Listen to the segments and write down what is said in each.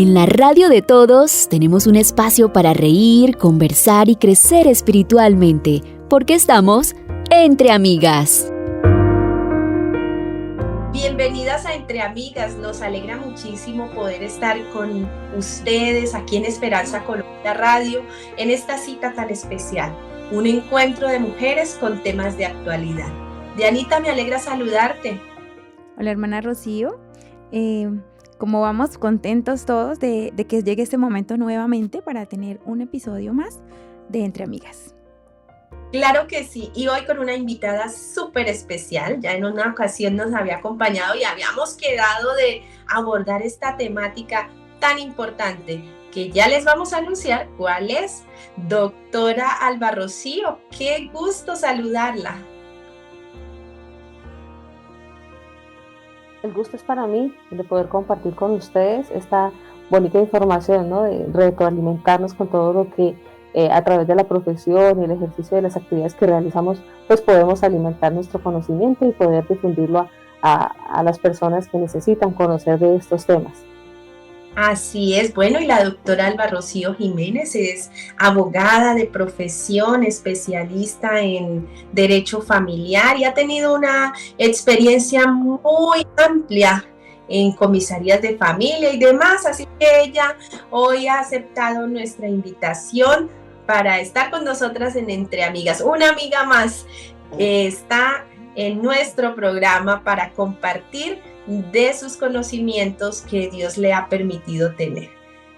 En la radio de todos tenemos un espacio para reír, conversar y crecer espiritualmente, porque estamos entre amigas. Bienvenidas a Entre Amigas, nos alegra muchísimo poder estar con ustedes aquí en Esperanza Colombia Radio en esta cita tan especial, un encuentro de mujeres con temas de actualidad. Dianita, me alegra saludarte. Hola hermana Rocío, como vamos contentos todos de que llegue este momento nuevamente para tener un episodio más de Entre Amigas. Claro que sí, y hoy con una invitada súper especial. Ya en una ocasión nos había acompañado y habíamos quedado de abordar esta temática tan importante que ya les vamos a anunciar cuál es. Doctora Alba Rocío, qué gusto saludarla. El gusto es para mí de poder compartir con ustedes esta bonita información, ¿no? De retroalimentarnos con todo lo que a través de la profesión y el ejercicio de las actividades que realizamos, pues podemos alimentar nuestro conocimiento y poder difundirlo a las personas que necesitan conocer de estos temas. Así es, bueno, y la doctora Alba Rocío Jiménez es abogada de profesión, especialista en derecho familiar y ha tenido una experiencia muy amplia en comisarías de familia y demás, así que ella hoy ha aceptado nuestra invitación para estar con nosotras en Entre Amigas. Una amiga más está en nuestro programa para compartir de sus conocimientos que Dios le ha permitido tener.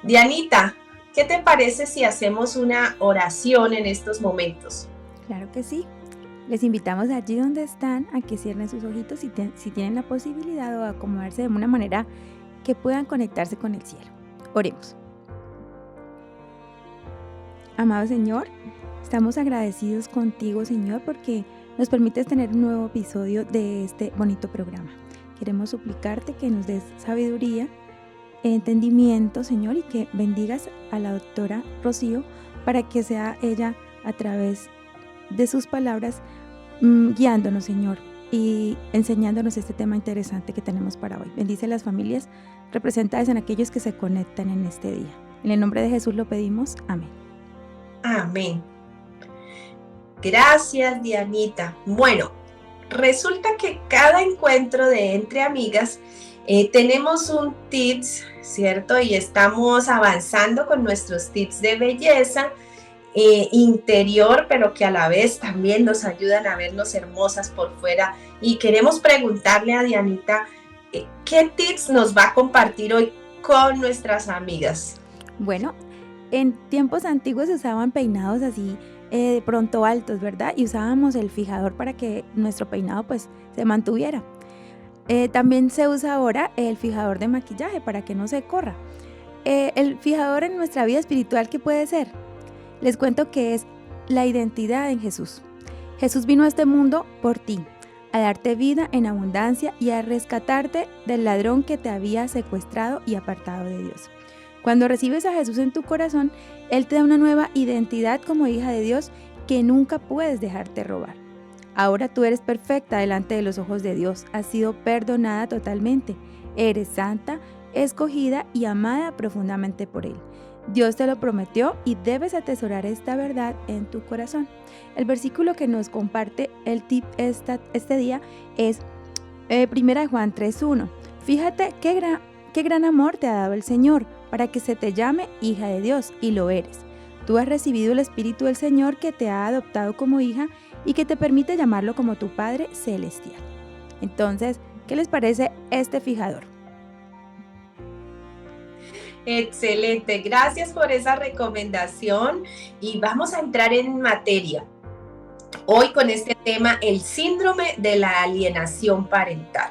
Dianita, ¿qué te parece si hacemos una oración en estos momentos? Claro que sí. Les invitamos allí donde están a que cierren sus ojitos si tienen la posibilidad o acomodarse de una manera que puedan conectarse con el cielo. Oremos. Amado Señor, estamos agradecidos contigo, Señor, porque nos permites tener un nuevo episodio de este bonito programa. Queremos suplicarte que nos des sabiduría, entendimiento, Señor, y que bendigas a la doctora Rocío para que sea ella a través de sus palabras guiándonos, Señor, y enseñándonos este tema interesante que tenemos para hoy. Bendice a las familias representadas en aquellos que se conectan en este día. En el nombre de Jesús lo pedimos. Amén. Amén. Gracias, Dianita. Bueno, resulta que cada encuentro de Entre Amigas tenemos un tips, ¿cierto? Y estamos avanzando con nuestros tips de belleza interior, pero que a la vez también nos ayudan a vernos hermosas por fuera. Y queremos preguntarle a Dianita, ¿qué tips nos va a compartir hoy con nuestras amigas? Bueno, en tiempos antiguos se usaban peinados así de pronto altos, ¿verdad? Y usábamos el fijador para que nuestro peinado pues se mantuviera. También se usa ahora el fijador de maquillaje para que no se corra. El fijador en nuestra vida espiritual, ¿qué puede ser? Les cuento que es la identidad en Jesús. Jesús vino a este mundo por ti, a darte vida en abundancia y a rescatarte del ladrón que te había secuestrado y apartado de Dios. Cuando recibes a Jesús en tu corazón, Él te da una nueva identidad como hija de Dios que nunca puedes dejarte robar. Ahora tú eres perfecta delante de los ojos de Dios, has sido perdonada totalmente, eres santa, escogida y amada profundamente por Él. Dios te lo prometió y debes atesorar esta verdad en tu corazón. El versículo que nos comparte el tip este día es 1 Juan 3:1. Fíjate qué gran amor te ha dado el Señor para que se te llame hija de Dios, y lo eres. Tú has recibido el Espíritu del Señor que te ha adoptado como hija y que te permite llamarlo como tu Padre Celestial. Entonces, ¿qué les parece este fijador? Excelente, gracias por esa recomendación y vamos a entrar en materia. Hoy con este tema, el síndrome de la alienación parental.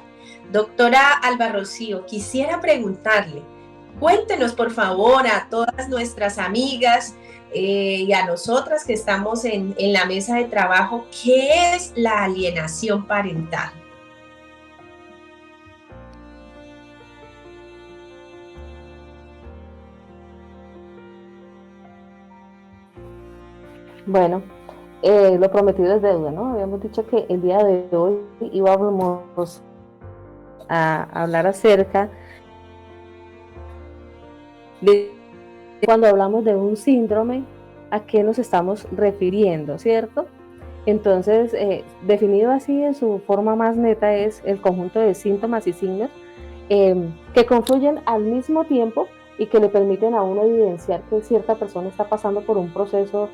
Doctora Alba Rocío, quisiera preguntarle, cuéntenos por favor a todas nuestras amigas y a nosotras que estamos en la mesa de trabajo, ¿qué es la alienación parental? Bueno, lo prometido es deuda, ¿no? Habíamos dicho que el día de hoy íbamos a hablar acerca De cuando hablamos de un síndrome, ¿a qué nos estamos refiriendo, cierto? Entonces, definido así en su forma más neta, es el conjunto de síntomas y signos que confluyen al mismo tiempo y que le permiten a uno evidenciar que cierta persona está pasando por un proceso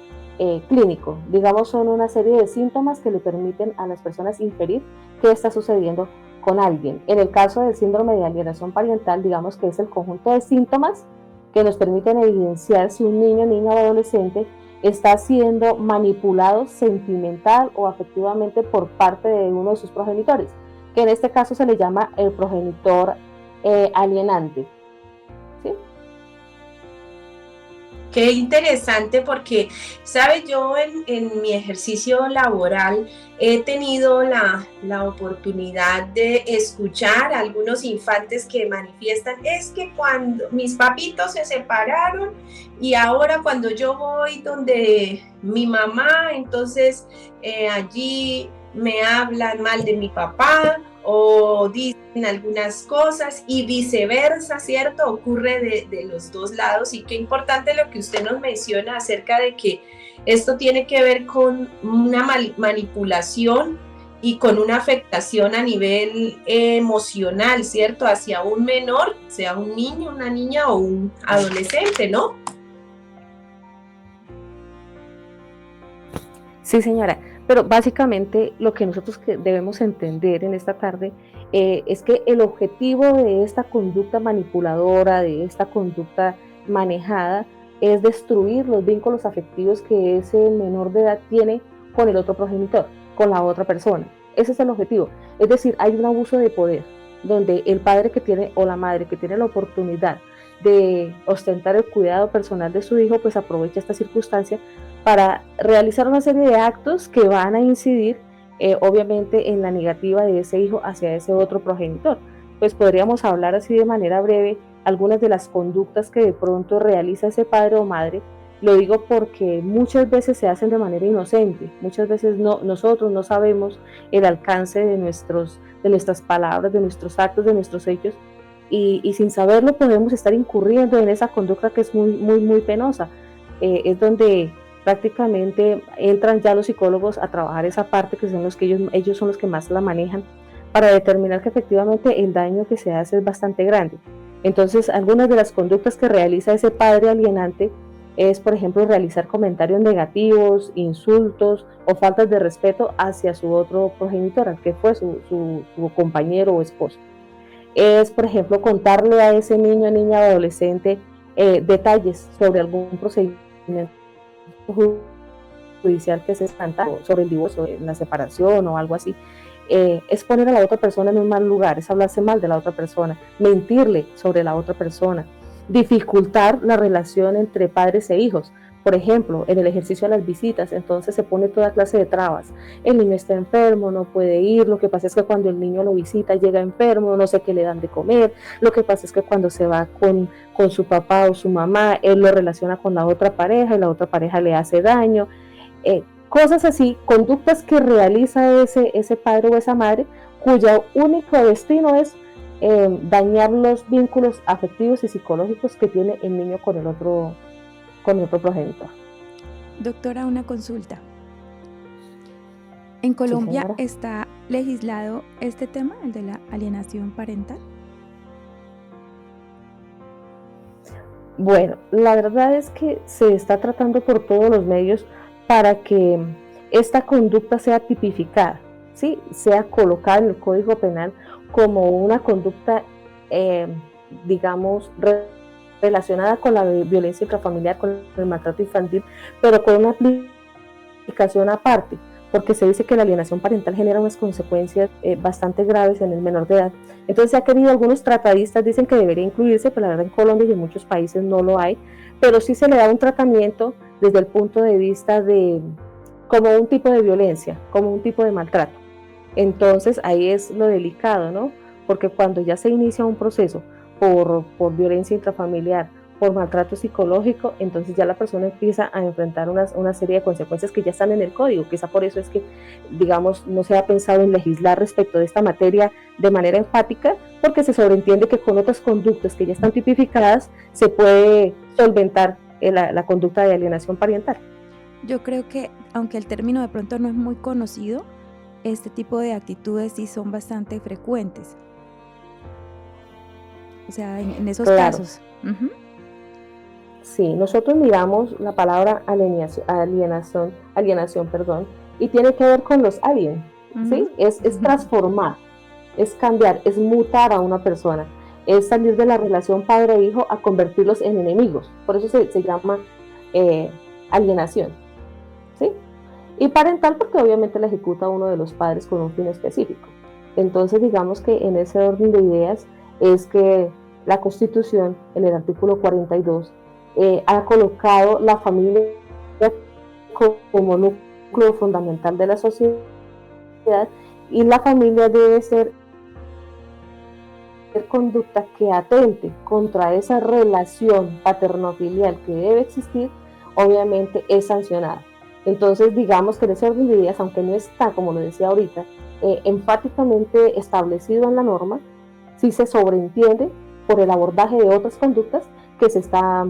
clínico. Digamos, son una serie de síntomas que le permiten a las personas inferir qué está sucediendo con alguien. En el caso del síndrome de alienación parental, digamos que es el conjunto de síntomas que nos permiten evidenciar si un niño, niña o adolescente está siendo manipulado sentimental o afectivamente por parte de uno de sus progenitores, que en este caso se le llama el progenitor alienante. ¿Sí? Qué interesante porque, ¿sabes? Yo en mi ejercicio laboral he tenido la oportunidad de escuchar a algunos infantes que manifiestan, es que cuando mis papitos se separaron y ahora cuando yo voy donde mi mamá, entonces allí me hablan mal de mi papá o dicen algunas cosas y viceversa, ¿cierto? Ocurre de los dos lados y qué importante lo que usted nos menciona acerca de que esto tiene que ver con una manipulación y con una afectación a nivel emocional, ¿cierto? Hacia un menor, sea un niño, una niña o un adolescente, ¿no? Sí, señora, pero básicamente lo que nosotros debemos entender en esta tarde es que el objetivo de esta conducta manipuladora, de esta conducta manejada, es destruir los vínculos afectivos que ese menor de edad tiene con el otro progenitor, con la otra persona. Ese es el objetivo. Es decir, hay un abuso de poder, donde el padre que tiene o la madre que tiene la oportunidad de ostentar el cuidado personal de su hijo, pues aprovecha esta circunstancia para realizar una serie de actos que van a incidir obviamente en la negativa de ese hijo hacia ese otro progenitor. Pues podríamos hablar así de manera breve algunas de las conductas que de pronto realiza ese padre o madre. Lo digo porque muchas veces se hacen de manera inocente, muchas veces nosotros no sabemos el alcance de nuestras palabras, de nuestros actos, de nuestros hechos, y sin saberlo podemos estar incurriendo en esa conducta que es muy, muy, muy penosa. Es donde prácticamente entran ya los psicólogos a trabajar esa parte, que son los que ellos son los que más la manejan, para determinar que efectivamente el daño que se hace es bastante grande. Entonces, algunas de las conductas que realiza ese padre alienante es, por ejemplo, realizar comentarios negativos, insultos o faltas de respeto hacia su otro progenitor, al que fue su compañero o esposo. Es, por ejemplo, contarle a ese niño, niña o adolescente detalles sobre algún procedimiento judicial que se está sobre el divorcio, la separación o algo así. Es poner a la otra persona en un mal lugar, es hablarse mal de la otra persona, mentirle sobre la otra persona, dificultar la relación entre padres e hijos. Por ejemplo, en el ejercicio de las visitas, entonces se pone toda clase de trabas. El niño está enfermo, no puede ir, lo que pasa es que cuando el niño lo visita llega enfermo, no sé qué le dan de comer, lo que pasa es que cuando se va con su papá o su mamá, él lo relaciona con la otra pareja y la otra pareja le hace daño. Cosas así, conductas que realiza ese padre o esa madre, cuyo único destino es dañar los vínculos afectivos y psicológicos que tiene el niño con el otro progenitor. Doctora, una consulta. ¿En Colombia Sí, está legislado este tema, el de la alienación parental? Bueno, la verdad es que se está tratando por todos los medios para que esta conducta sea tipificada, ¿sí? Sea colocada en el Código Penal como una conducta, digamos, relacionada con la violencia intrafamiliar, con el maltrato infantil, pero con una aplicación aparte, porque se dice que la alienación parental genera unas consecuencias bastante graves en el menor de edad. Entonces se ha querido, algunos tratadistas dicen que debería incluirse, pero la verdad en Colombia y en muchos países no lo hay, pero sí se le da un tratamiento desde el punto de vista de como un tipo de violencia, como un tipo de maltrato. Entonces ahí es lo delicado, ¿no? Porque cuando ya se inicia un proceso por violencia intrafamiliar por maltrato psicológico, entonces ya la persona empieza a enfrentar una serie de consecuencias que ya están en el código. Quizá por eso es que, digamos, no se ha pensado en legislar respecto de esta materia de manera enfática, porque se sobreentiende que con otras conductas que ya están tipificadas se puede solventar la conducta de alienación parental. Yo creo que, aunque el término de pronto no es muy conocido, este tipo de actitudes sí son bastante frecuentes. O sea, en esos Claro. casos. Sí, nosotros miramos la palabra alienación, y tiene que ver con los alien, ¿sí? Es transformar, es cambiar, es mutar a una persona, es salir de la relación padre-hijo a convertirlos en enemigos. Por eso se llama alienación, ¿sí? Y parental porque obviamente la ejecuta uno de los padres con un fin específico. Entonces digamos que en ese orden de ideas es que la Constitución, en el artículo 42, ha colocado la familia como núcleo fundamental de la sociedad, y la familia debe ser conducta que atente contra esa relación paterno-filial que debe existir, obviamente es sancionada. Entonces digamos que en ese orden de ideas, aunque no está, como lo decía ahorita, enfáticamente establecido en la norma, sí se sobreentiende por el abordaje de otras conductas que se está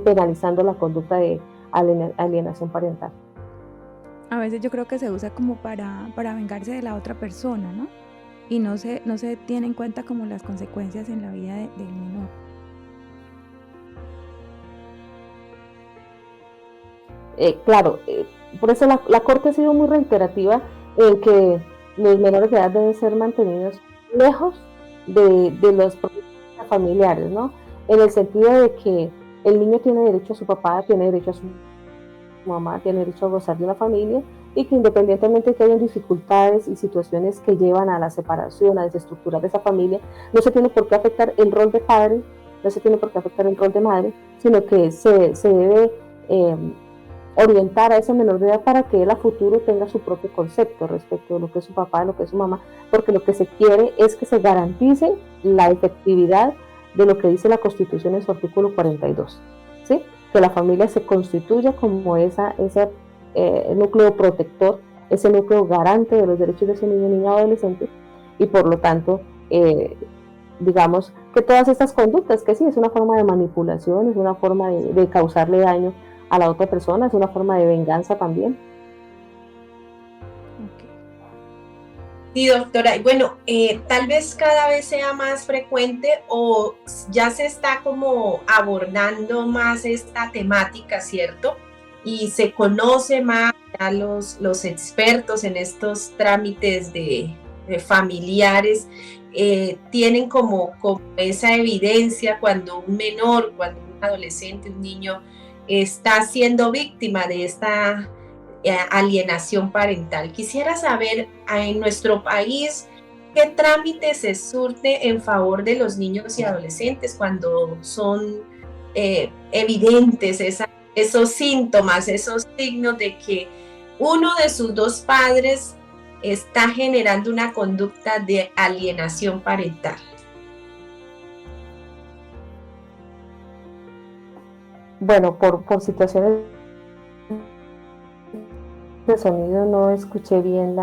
penalizando la conducta de alienación parental. A veces yo creo que se usa como para vengarse de la otra persona, ¿no? Y no se tiene en cuenta como las consecuencias en la vida del menor. Claro, por eso la Corte ha sido muy reiterativa en que los menores de edad deben ser mantenidos lejos de los problemas familiares, ¿no? En el sentido de que el niño tiene derecho a su papá, tiene derecho a su mamá, tiene derecho a gozar de una familia, y que independientemente de que hayan dificultades y situaciones que llevan a la separación, a desestructurar esa familia, no se tiene por qué afectar el rol de padre, no se tiene por qué afectar el rol de madre, sino que se debe orientar a ese menor de edad para que él a futuro tenga su propio concepto respecto de lo que es su papá, de lo que es su mamá, porque lo que se quiere es que se garantice la efectividad de lo que dice la Constitución en su artículo 42, ¿sí? Que la familia se constituya como ese núcleo protector, ese núcleo garante de los derechos de ese niño, niña o adolescente, y por lo tanto, digamos que todas estas conductas, que sí, es una forma de manipulación, es una forma de causarle daño a la otra persona, es una forma de venganza también. Sí, doctora. Y bueno, tal vez cada vez sea más frecuente o ya se está como abordando más esta temática, ¿cierto? Y se conoce más a los expertos en estos trámites de familiares, tienen como esa evidencia cuando un menor, cuando un adolescente, un niño está siendo víctima de esta alienación parental. Quisiera saber en nuestro país qué trámite se surte en favor de los niños y adolescentes cuando son evidentes esos síntomas, esos signos de que uno de sus dos padres está generando una conducta de alienación parental. Bueno, por situaciones de sonido no escuché bien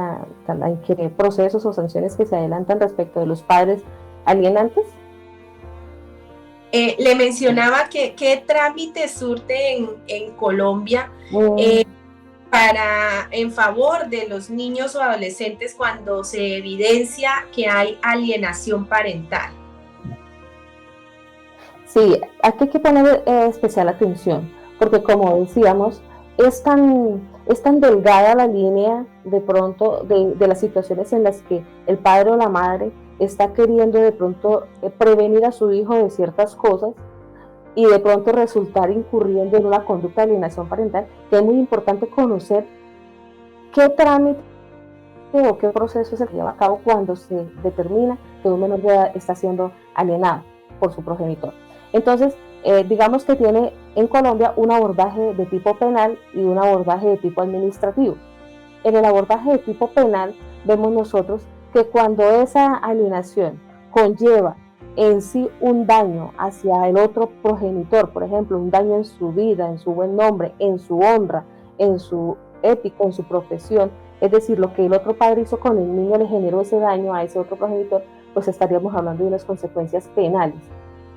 qué procesos o sanciones que se adelantan respecto de los padres alienantes. Le mencionaba que qué trámite surte en Colombia en favor de los niños o adolescentes cuando se evidencia que hay alienación parental. Sí, aquí hay que poner especial atención, porque como decíamos, es tan delgada la línea de pronto de las situaciones en las que el padre o la madre está queriendo de pronto prevenir a su hijo de ciertas cosas y de pronto resultar incurriendo en una conducta de alienación parental, que es muy importante conocer qué trámite o qué proceso se lleva a cabo cuando se determina que un menor de edad está siendo alienado por su progenitor. Entonces, digamos que tiene en Colombia un abordaje de tipo penal y un abordaje de tipo administrativo. En el abordaje de tipo penal vemos nosotros que cuando esa alienación conlleva en sí un daño hacia el otro progenitor, por ejemplo, un daño en su vida, en su buen nombre, en su honra, en su ética, en su profesión, es decir, lo que el otro padre hizo con el niño le generó ese daño a ese otro progenitor, pues estaríamos hablando de unas consecuencias penales.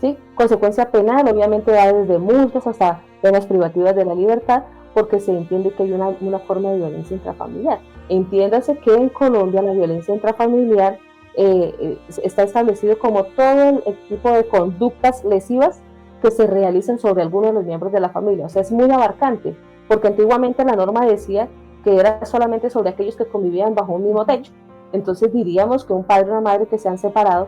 ¿Sí? Consecuencia penal obviamente va desde multas hasta penas privativas de la libertad, porque se entiende que hay una forma de violencia intrafamiliar. Entiéndase que en Colombia la violencia intrafamiliar está establecido como todo el tipo de conductas lesivas que se realizan sobre alguno de los miembros de la familia. O sea, es muy abarcante, porque antiguamente la norma decía que era solamente sobre aquellos que convivían bajo un mismo techo. Entonces diríamos que un padre y una madre que se han separado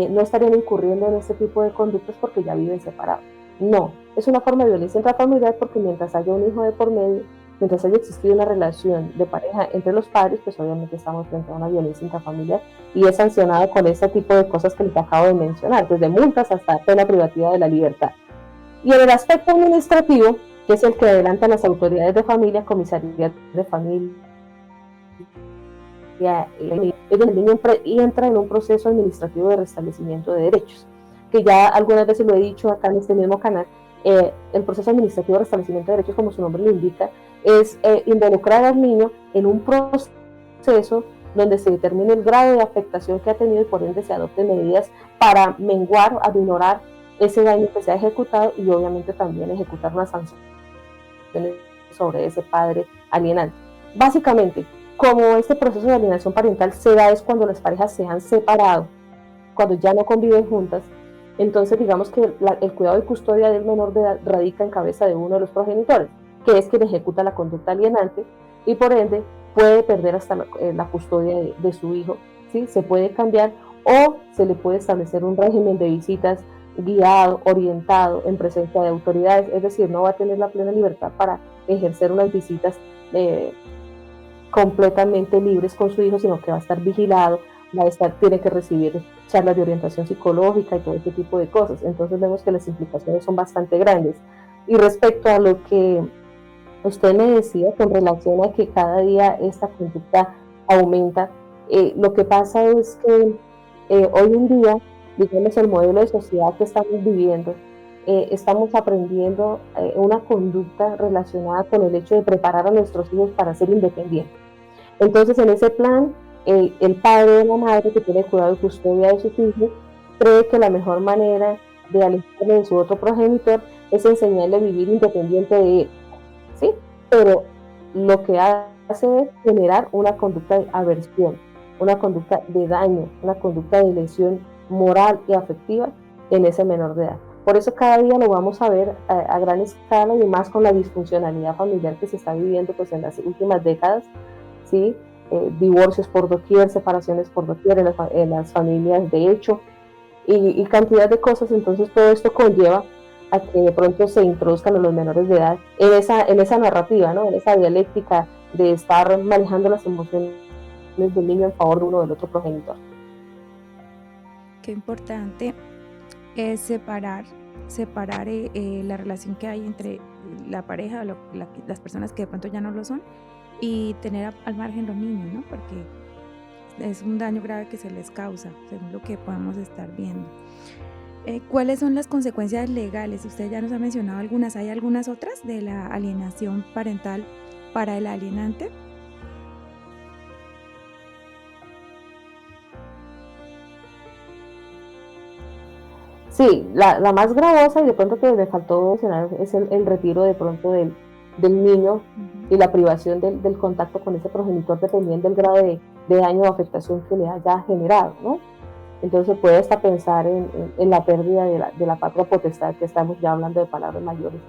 no estarían incurriendo en este tipo de conductas porque ya viven separados. No, es una forma de violencia intrafamiliar porque mientras haya un hijo de por medio, mientras haya existido una relación de pareja entre los padres, pues obviamente estamos frente a una violencia intrafamiliar y es sancionada con este tipo de cosas que les acabo de mencionar, desde multas hasta pena privativa de la libertad. Y en el aspecto administrativo, que es el que adelantan las autoridades de familia, comisarías de familia, es donde el niño entra en un proceso administrativo de restablecimiento de derechos, que ya algunas veces lo he dicho acá en este mismo canal. El proceso administrativo de restablecimiento de derechos, como su nombre lo indica, es involucrar al niño en un proceso donde se determine el grado de afectación que ha tenido y por ende se adopten medidas para menguar, aminorar ese daño que se ha ejecutado y obviamente también ejecutar una sanción sobre ese padre alienante. Básicamente, como este proceso de alienación parental se da es cuando las parejas se han separado, cuando ya no conviven juntas, entonces digamos que el cuidado y custodia del menor de edad radica en cabeza de uno de los progenitores, que es quien ejecuta la conducta alienante y por ende puede perder hasta la custodia de su hijo, ¿sí? Se puede cambiar o se le puede establecer un régimen de visitas guiado, orientado, en presencia de autoridades, es decir, no va a tener la plena libertad para ejercer unas visitas completamente libres con su hijo, sino que va a estar vigilado, tiene que recibir charlas de orientación psicológica y todo este tipo de cosas. Entonces vemos que las implicaciones son bastante grandes. Y respecto a lo que usted me decía con relación a que cada día esta conducta aumenta, lo que pasa es que hoy en día, digamos, el modelo de sociedad que estamos viviendo, estamos aprendiendo una conducta relacionada con el hecho de preparar a nuestros hijos para ser independientes. Entonces, en ese plan, el padre o la madre que tiene cuidado y custodia de sus hijos cree que la mejor manera de alejarle de su otro progenitor es enseñarle a vivir independiente de él, ¿sí? Pero lo que hace es generar una conducta de aversión, una conducta de daño, una conducta de lesión moral y afectiva en ese menor de edad. Por eso cada día lo vamos a ver a gran escala y más con la disfuncionalidad familiar que se está viviendo pues, en las últimas décadas, ¿sí? Divorcios por doquier, separaciones por doquier en las familias de hecho y cantidad de cosas. Entonces todo esto conlleva a que de pronto se introduzcan a los menores de edad en esa narrativa, ¿no? En esa dialéctica de estar manejando las emociones del niño en favor de uno del otro progenitor. Qué importante es separar la relación que hay entre la pareja, las personas que de pronto ya no lo son, y tener al margen los niños, ¿no? Porque es un daño grave que se les causa, según lo que podemos estar viendo. ¿Cuáles son las consecuencias legales? Usted ya nos ha mencionado algunas, ¿hay algunas otras de la alienación parental para el alienante? Sí, la más gravosa y de pronto que me faltó mencionar es el retiro de pronto del niño y la privación del contacto con ese progenitor dependiendo del grado de daño o afectación que le haya generado, ¿no? Entonces puede hasta pensar en la pérdida de la patria potestad, que estamos ya hablando de palabras mayores,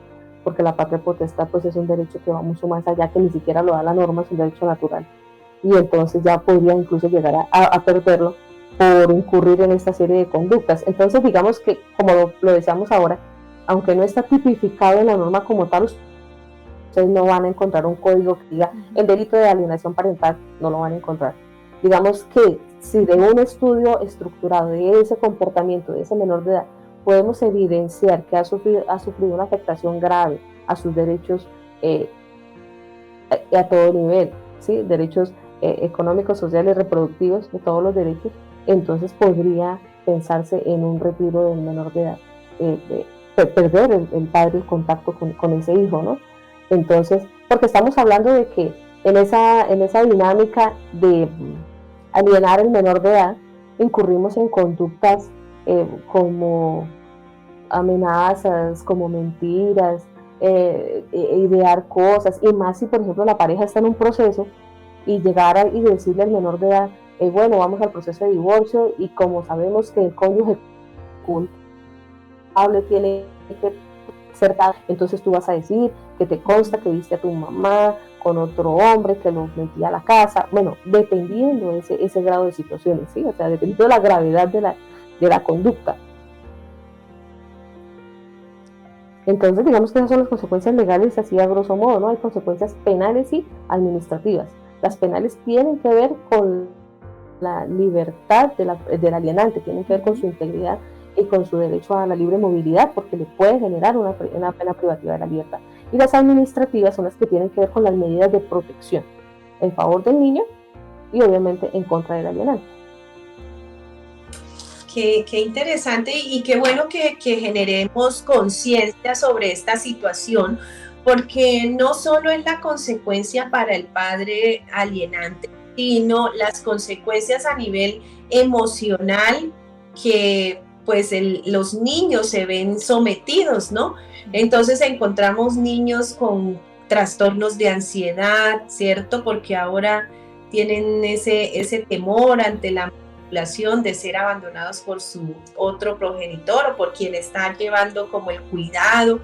porque la patria potestad pues es un derecho que va mucho más allá, que ni siquiera lo da la norma, es un derecho natural, y entonces ya podría incluso llegar a perderlo por incurrir en esta serie de conductas. Entonces digamos que, como lo decíamos ahora, aunque no está tipificado en la norma como tal, ustedes no van a encontrar un código que diga el delito de alienación parental, no lo van a encontrar. Digamos que si de un estudio estructurado de ese comportamiento de ese menor de edad podemos evidenciar que ha sufrido una afectación grave a sus derechos a todo nivel, ¿sí? Derechos económicos, sociales, reproductivos, de todos los derechos, entonces podría pensarse en un retiro del menor de edad, perder el padre el contacto con ese hijo, ¿no? Entonces, porque estamos hablando de que en esa dinámica de alienar el menor de edad, incurrimos en conductas como amenazas, como mentiras, idear cosas, y más si por ejemplo la pareja está en un proceso y llegar y decirle al menor de edad, bueno, vamos al proceso de divorcio, y como sabemos que el cónyuge culpable tiene que ser tal, entonces tú vas a decir que te consta que viste a tu mamá con otro hombre, que lo metía a la casa, bueno, dependiendo de ese grado de situaciones, ¿sí? O sea, dependiendo de la gravedad de la conducta. Entonces, digamos que esas son las consecuencias legales, así a grosso modo, ¿no? Hay consecuencias penales y administrativas. Las penales tienen que ver con la libertad del alienante, tienen que ver con su integridad y con su derecho a la libre movilidad, porque le puede generar una pena privativa de la libertad. Y las administrativas son las que tienen que ver con las medidas de protección en favor del niño y obviamente en contra del alienante. Qué interesante y qué bueno que generemos conciencia sobre esta situación, porque no solo es la consecuencia para el padre alienante, sino las consecuencias a nivel emocional que pues los niños se ven sometidos, ¿no? Entonces encontramos niños con trastornos de ansiedad, ¿cierto? Porque ahora tienen ese temor ante la de ser abandonados por su otro progenitor o por quien está llevando como el cuidado,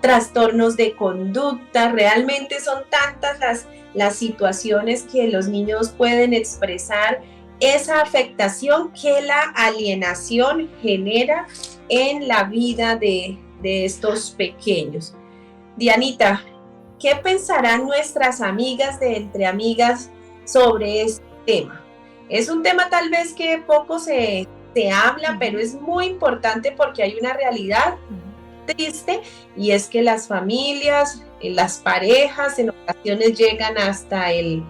trastornos de conducta. Realmente son tantas las situaciones que los niños pueden expresar esa afectación que la alienación genera en la vida de estos pequeños. Dianita, ¿qué pensarán nuestras amigas de Entre Amigas sobre este tema? Es un tema tal vez que poco se habla, pero es muy importante porque hay una realidad triste, y es que las familias, las parejas en ocasiones llegan hasta el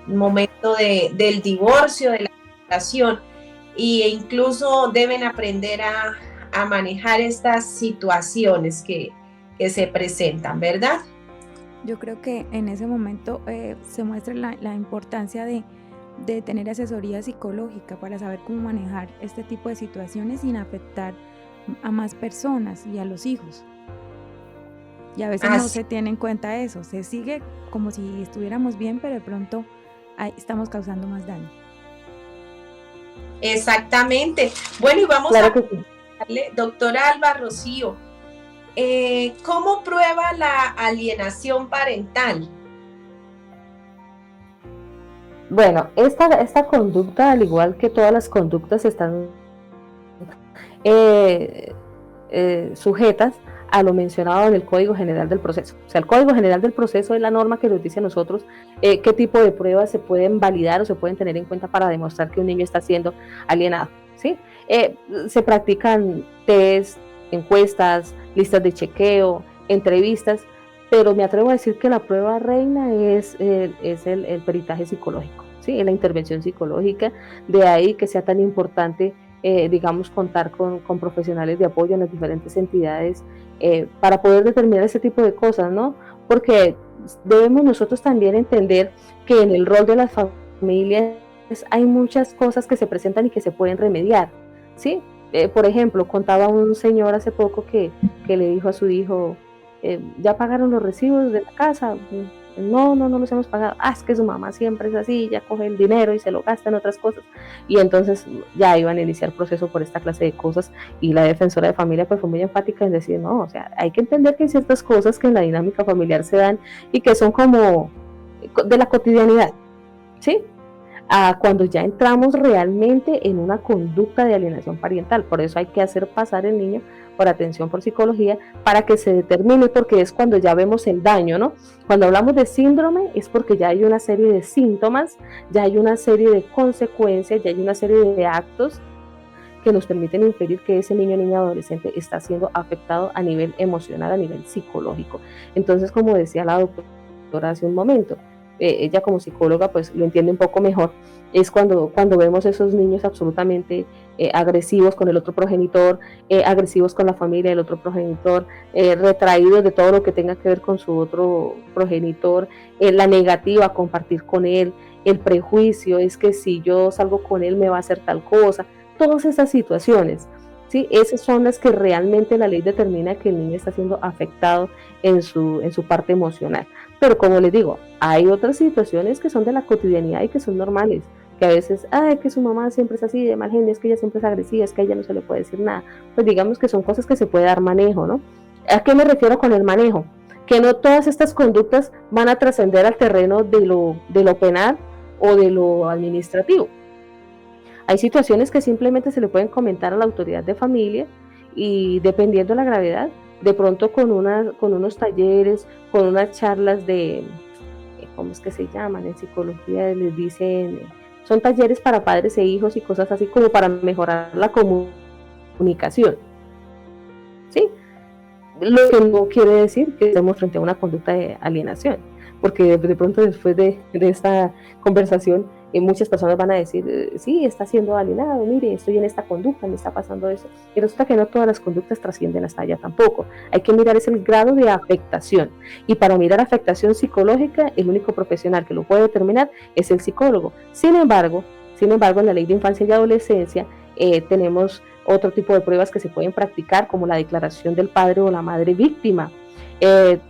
momento del divorcio, de la separación, e incluso deben aprender a manejar estas situaciones que se presentan, ¿verdad? Yo creo que en ese momento se muestra la importancia de tener asesoría psicológica para saber cómo manejar este tipo de situaciones sin afectar a más personas y a los hijos. Y a veces no se tiene en cuenta eso, se sigue como si estuviéramos bien, pero de pronto estamos causando más daño. Exactamente. Bueno, y vamos claro a darle, doctora Alba Rocío, ¿cómo prueba la alienación parental? Bueno, esta conducta, al igual que todas las conductas, están sujetas a lo mencionado en el Código General del Proceso. O sea, el Código General del Proceso es la norma que nos dice a nosotros qué tipo de pruebas se pueden validar o se pueden tener en cuenta para demostrar que un niño está siendo alienado, ¿sí? Se practican test, encuestas, listas de chequeo, entrevistas, pero me atrevo a decir que la prueba reina es el peritaje psicológico, ¿sí? La intervención psicológica. De ahí que sea tan importante, digamos, contar con profesionales de apoyo en las diferentes entidades para poder determinar ese tipo de cosas, ¿no? Porque debemos nosotros también entender que en el rol de las familias hay muchas cosas que se presentan y que se pueden remediar, ¿sí? Por ejemplo, contaba un señor hace poco que le dijo a su hijo, ¿ya pagaron los recibos de la casa? No los hemos pagado. Es que su mamá siempre es así, ya coge el dinero y se lo gasta en otras cosas. Y entonces ya iban a iniciar proceso por esta clase de cosas, y la defensora de familia pues fue muy enfática en decir, no, o sea, hay que entender que hay ciertas cosas que en la dinámica familiar se dan y que son como de la cotidianidad, ¿sí? Cuando ya entramos realmente en una conducta de alienación parental. Por eso hay que hacer pasar el niño por atención por psicología para que se determine, porque es cuando ya vemos el daño, ¿no? Cuando hablamos de síndrome es porque ya hay una serie de síntomas, ya hay una serie de consecuencias, ya hay una serie de actos que nos permiten inferir que ese niño, niña, adolescente está siendo afectado a nivel emocional, a nivel psicológico. Entonces, como decía la doctora hace un momento, ella como psicóloga pues lo entiende un poco mejor, es cuando vemos esos niños absolutamente agresivos con el otro progenitor, agresivos con la familia del otro progenitor, retraídos de todo lo que tenga que ver con su otro progenitor, la negativa a compartir con él, el prejuicio es que si yo salgo con él me va a hacer tal cosa, todas esas situaciones, ¿sí? Esas son las que realmente la ley determina que el niño está siendo afectado en su parte emocional. Pero como les digo, hay otras situaciones que son de la cotidianidad y que son normales, que a veces, que su mamá siempre es así, de mal genio, es que ella siempre es agresiva, es que a ella no se le puede decir nada. Pues digamos que son cosas que se puede dar manejo, ¿no? ¿A qué me refiero con el manejo? Que no todas estas conductas van a trascender al terreno de lo penal o de lo administrativo. Hay situaciones que simplemente se le pueden comentar a la autoridad de familia y dependiendo de la gravedad, de pronto con unos talleres, con unas charlas de, ¿cómo es que se llaman? En psicología les dicen, son talleres para padres e hijos y cosas así como para mejorar la comunicación, ¿sí? Lo que no quiere decir que estemos frente a una conducta de alienación, porque de pronto después de esta conversación muchas personas van a decir, sí, está siendo alienado, mire, estoy en esta conducta, me está pasando eso, y resulta que no todas las conductas trascienden hasta allá tampoco. Hay que mirar ese grado de afectación, y para mirar afectación psicológica, el único profesional que lo puede determinar es el psicólogo. Sin embargo, en la Ley de Infancia y Adolescencia tenemos otro tipo de pruebas que se pueden practicar, como la declaración del padre o la madre víctima.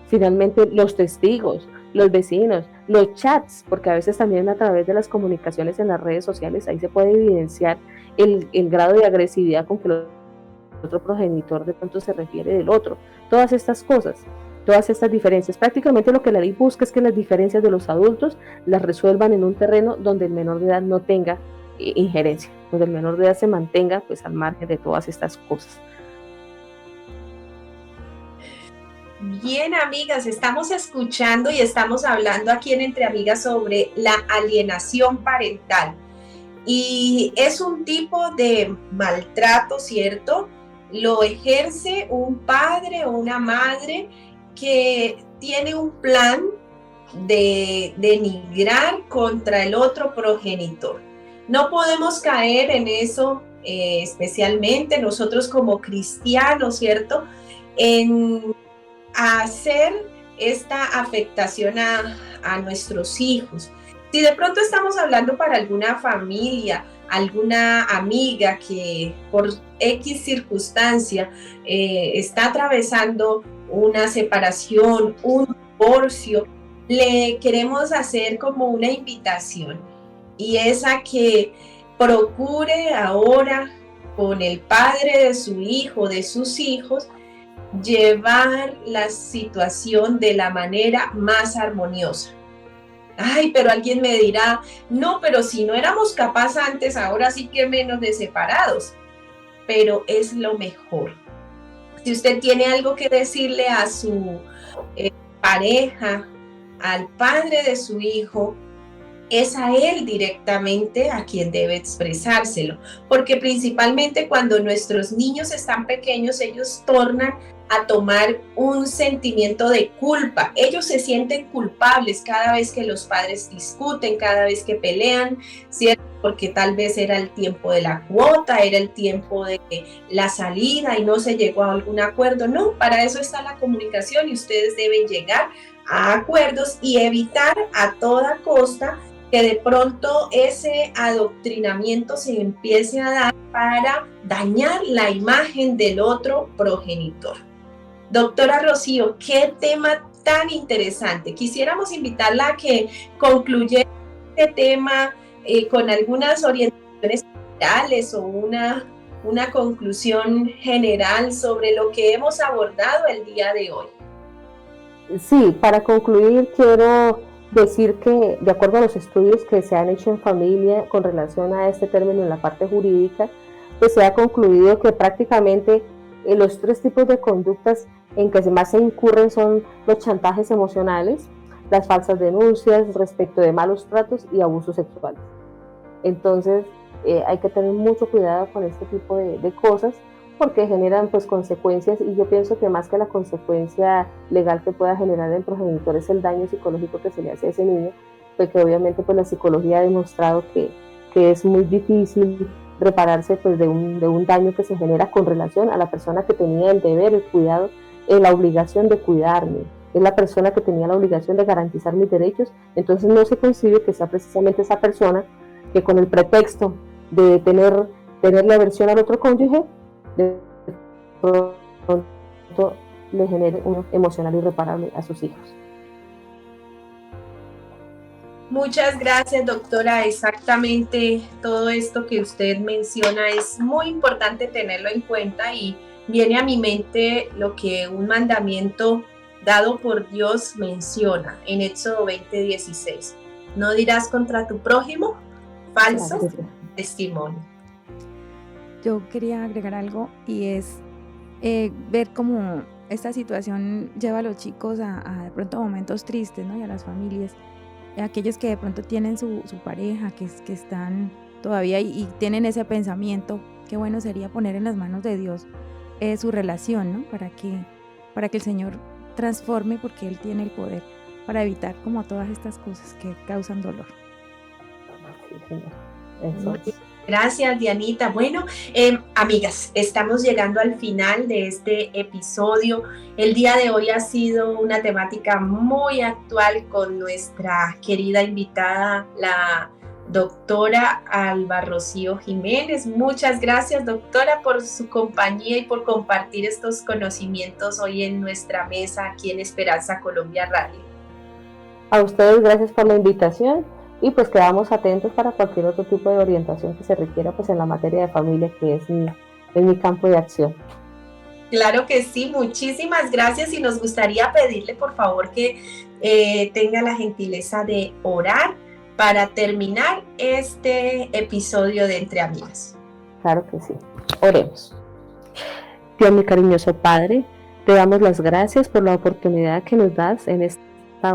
Finalmente, los testigos, los vecinos, los chats, porque a veces también a través de las comunicaciones en las redes sociales, ahí se puede evidenciar el grado de agresividad con que el otro progenitor de pronto se refiere del otro. Todas estas cosas, todas estas diferencias, prácticamente lo que la ley busca es que las diferencias de los adultos las resuelvan en un terreno donde el menor de edad no tenga injerencia, donde el menor de edad se mantenga pues al margen de todas estas cosas. Bien, amigas, estamos escuchando y estamos hablando aquí en Entre Amigas sobre la alienación parental. Y es un tipo de maltrato, ¿cierto? Lo ejerce un padre o una madre que tiene un plan de denigrar contra el otro progenitor. No podemos caer en eso, especialmente nosotros como cristianos, ¿cierto? En hacer esta afectación a nuestros hijos. Si de pronto estamos hablando para alguna familia, alguna amiga que por X circunstancia está atravesando una separación, un divorcio, le queremos hacer como una invitación, y es a que procure ahora con el padre de su hijo, de sus hijos, llevar la situación de la manera más armoniosa. Ay, pero alguien me dirá, no, pero si no éramos capaces antes, ahora sí que menos de separados. Pero es lo mejor. Si usted tiene algo que decirle a su pareja, al padre de su hijo, es a él directamente a quien debe expresárselo, porque principalmente cuando nuestros niños están pequeños, ellos tornan a tomar un sentimiento de culpa. Ellos se sienten culpables cada vez que los padres discuten, cada vez que pelean, ¿cierto? Porque tal vez era el tiempo de la cuota, era el tiempo de la salida y no se llegó a algún acuerdo. No, para eso está la comunicación y ustedes deben llegar a acuerdos y evitar a toda costa que de pronto ese adoctrinamiento se empiece a dar para dañar la imagen del otro progenitor. Doctora Rocío, qué tema tan interesante. Quisiéramos invitarla a que concluyera este tema con algunas orientaciones generales o una conclusión general sobre lo que hemos abordado el día de hoy. Sí, para concluir quiero decir que de acuerdo a los estudios que se han hecho en familia con relación a este término en la parte jurídica, pues se ha concluido que prácticamente los tres tipos de conductas en que más se incurren son los chantajes emocionales, las falsas denuncias respecto de malos tratos y abusos sexuales. Entonces hay que tener mucho cuidado con este tipo de cosas porque generan pues consecuencias, y yo pienso que más que la consecuencia legal que pueda generar el progenitor es el daño psicológico que se le hace a ese niño, porque obviamente pues la psicología ha demostrado que es muy difícil repararse pues de un daño que se genera con relación a la persona que tenía el deber, el cuidado, la obligación de cuidarme, es la persona que tenía la obligación de garantizar mis derechos. Entonces no se concibe que sea precisamente esa persona que con el pretexto de tener la aversión al otro cónyuge, de pronto le genere un emocional irreparable a sus hijos. Muchas gracias, doctora. Exactamente todo esto que usted menciona es muy importante tenerlo en cuenta, y viene a mi mente lo que un mandamiento dado por Dios menciona en Éxodo 20:16. No dirás contra tu prójimo falso testimonio. Yo quería agregar algo, y es ver cómo esta situación lleva a los chicos a de pronto momentos tristes, ¿no? Y a las familias, aquellos que de pronto tienen su pareja, que están todavía y tienen ese pensamiento, qué bueno sería poner en las manos de Dios su relación, ¿no? Para que el Señor transforme, porque Él tiene el poder para evitar como todas estas cosas que causan dolor. Sí, Señor. Eso es. Gracias, Dianita. Bueno, amigas, estamos llegando al final de este episodio. El día de hoy ha sido una temática muy actual con nuestra querida invitada, la doctora Alba Rocío Jiménez. Muchas gracias, doctora, por su compañía y por compartir estos conocimientos hoy en nuestra mesa aquí en Esperanza Colombia Radio. A ustedes, gracias por la invitación. Y pues quedamos atentos para cualquier otro tipo de orientación que se requiera pues en la materia de familia, que es mi campo de acción. Claro que sí, muchísimas gracias, y nos gustaría pedirle por favor que tenga la gentileza de orar para terminar este episodio de Entre Amigas. Claro que sí. Oremos. Dios, mi cariñoso Padre, te damos las gracias por la oportunidad que nos das en esta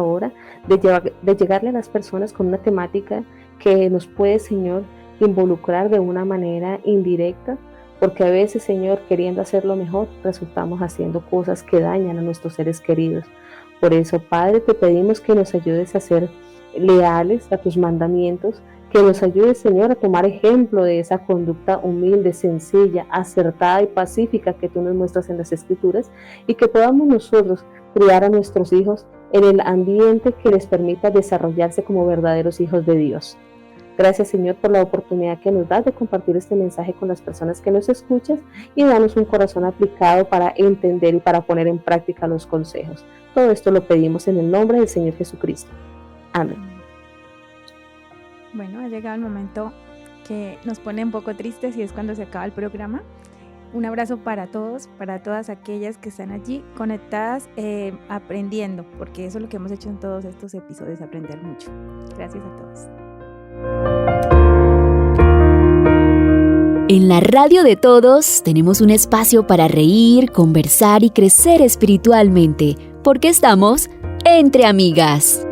hora de llegarle a las personas con una temática que nos puede, Señor, involucrar de una manera indirecta, porque a veces, Señor, queriendo hacerlo mejor, resultamos haciendo cosas que dañan a nuestros seres queridos. Por eso, Padre, te pedimos que nos ayudes a ser leales a tus mandamientos, que nos ayudes, Señor, a tomar ejemplo de esa conducta humilde, sencilla, acertada y pacífica que tú nos muestras en las Escrituras, y que podamos nosotros criar a nuestros hijos en el ambiente que les permita desarrollarse como verdaderos hijos de Dios. Gracias, Señor, por la oportunidad que nos das de compartir este mensaje con las personas que nos escuchas, y danos un corazón aplicado para entender y para poner en práctica los consejos. Todo esto lo pedimos en el nombre del Señor Jesucristo. Amén. Bueno, ha llegado el momento que nos pone un poco tristes, y es cuando se acaba el programa. Un abrazo para todos, para todas aquellas que están allí conectadas, aprendiendo, porque eso es lo que hemos hecho en todos estos episodios, aprender mucho. Gracias a todos. En la radio de todos tenemos un espacio para reír, conversar y crecer espiritualmente, porque estamos entre amigas.